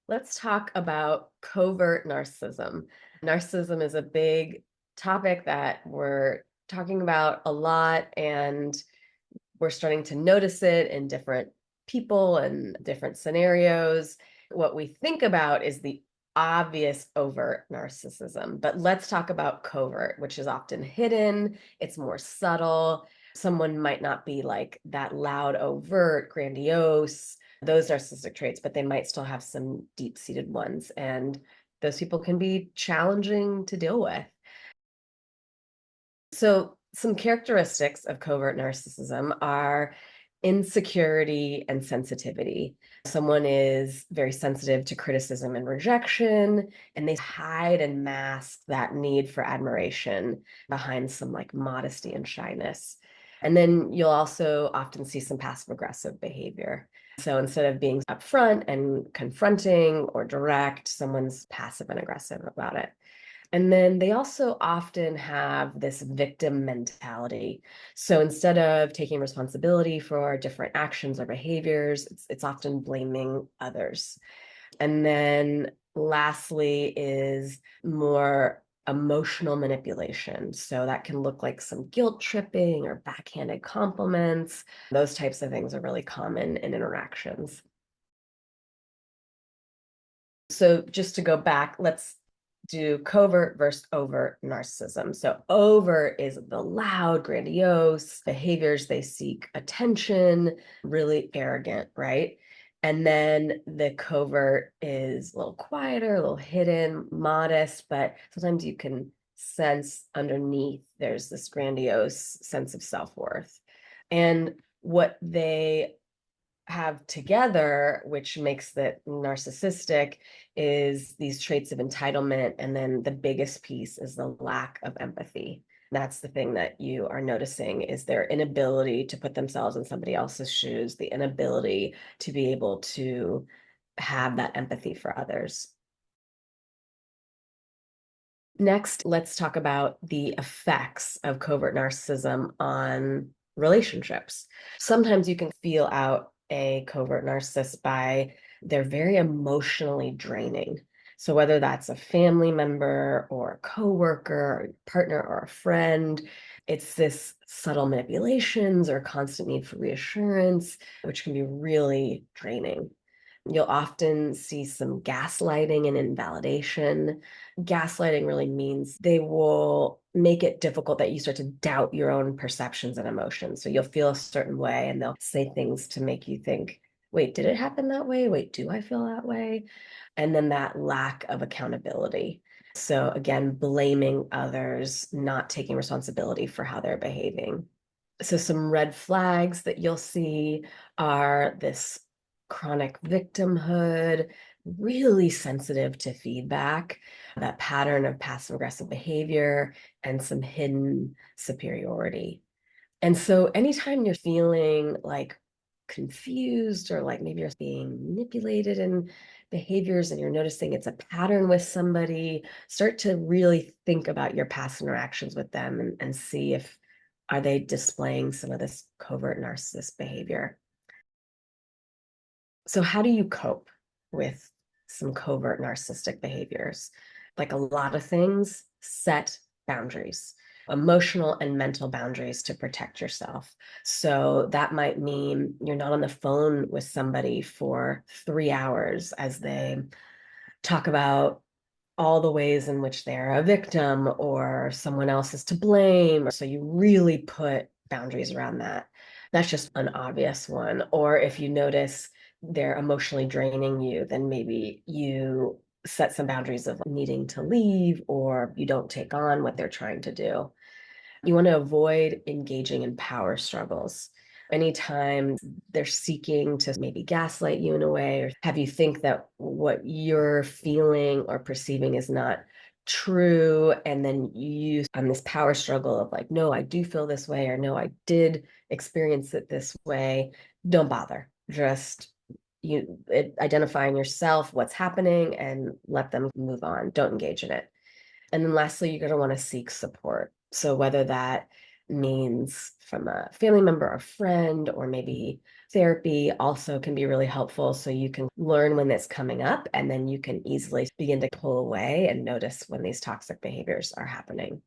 Let's talk about covert narcissism. Narcissism is a big topic that we're talking about a lot, and we're starting to notice it in different people and different scenarios. What we think about is the obvious overt narcissism, but let's talk about covert, which is often hidden, it's more subtle. Someone might not be like that loud, overt, grandiose, those narcissistic traits, but they might still have some deep-seated ones. And those people can be challenging to deal with. So, some characteristics of covert narcissism are insecurity and sensitivity. Someone is very sensitive to criticism and rejection, and they hide and mask that need for admiration behind some like modesty and shyness. And then you'll also often see some passive aggressive behavior. So instead of being upfront and confronting or direct, someone's passive and aggressive about it. And then they also often have this victim mentality. So instead of taking responsibility for different actions or behaviors, it's often blaming others. And then lastly is more emotional manipulation. So that can look like some guilt tripping or backhanded compliments. Those types of things are really common in interactions. So just to go back, let's do covert versus overt narcissism. So overt is the loud, grandiose behaviors. They seek attention, really arrogant, right? And then the covert is a little quieter, a little hidden, modest, but sometimes you can sense underneath there's this grandiose sense of self-worth. And what they have together, which makes it narcissistic, is these traits of entitlement. And then the biggest piece is the lack of empathy. That's the thing that you are noticing is their inability to put themselves in somebody else's shoes, the inability to be able to have that empathy for others. Next, let's talk about the effects of covert narcissism on relationships. Sometimes you can feel out a covert narcissist by they're very emotionally draining. So whether that's a family member or a coworker, or a partner or a friend, it's this subtle manipulations or constant need for reassurance, which can be really draining. You'll often see some gaslighting and invalidation. Gaslighting really means they will make it difficult that you start to doubt your own perceptions and emotions. So you'll feel a certain way and they'll say things to make you think, wait, did it happen that way? Wait, do I feel that way? And then that lack of accountability. So again, blaming others, not taking responsibility for how they're behaving. So some red flags that you'll see are this chronic victimhood, really sensitive to feedback, that pattern of passive aggressive behavior, and some hidden superiority. And so anytime you're feeling like confused or like maybe you're being manipulated in behaviors and you're noticing it's a pattern with somebody, start to really think about your past interactions with them and see if are they displaying some of this covert narcissist behavior. So how do you cope with some covert narcissistic behaviors? Like a lot of things, set boundaries, emotional and mental boundaries to protect yourself. So that might mean you're not on the phone with somebody for 3 hours as they talk about all the ways in which they're a victim or someone else is to blame. So you really put boundaries around that. That's just an obvious one. Or if you notice they're emotionally draining you, then maybe you set some boundaries of needing to leave or you don't take on what they're trying to do. You want to avoid engaging in power struggles. Anytime they're seeking to maybe gaslight you in a way or have you think that what you're feeling or perceiving is not true, and then you use on this power struggle of like, no, I do feel this way, or no, I did experience it this way, don't bother. Just identifying yourself, what's happening, and let them move on. Don't engage in it. And then lastly, you're going to want to seek support. So whether that means from a family member or friend, or maybe Therapy also can be really helpful so you can learn when it's coming up and then you can easily begin to pull away and notice when these toxic behaviors are happening.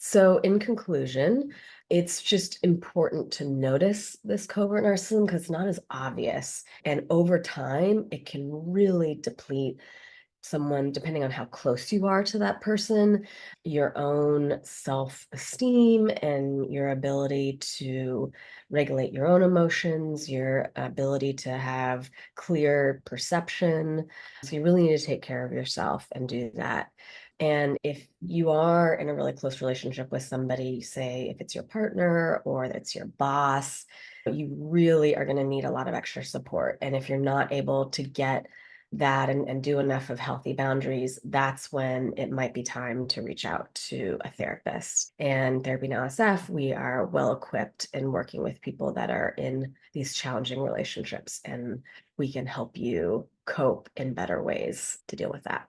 So, in conclusion, it's just important to notice this covert narcissism because it's not as obvious. And over time, it can really deplete someone, depending on how close you are to that person, your own self esteem and your ability to regulate your own emotions, your ability to have clear perception. So, you really need to take care of yourself and do that. And if you are in a really close relationship with somebody, say if it's your partner or it's your boss, you really are going to need a lot of extra support. And if you're not able to get that and do enough of healthy boundaries, that's when it might be time to reach out to a therapist. And Therapy Now SF, we are well equipped in working with people that are in these challenging relationships, and we can help you cope in better ways to deal with that.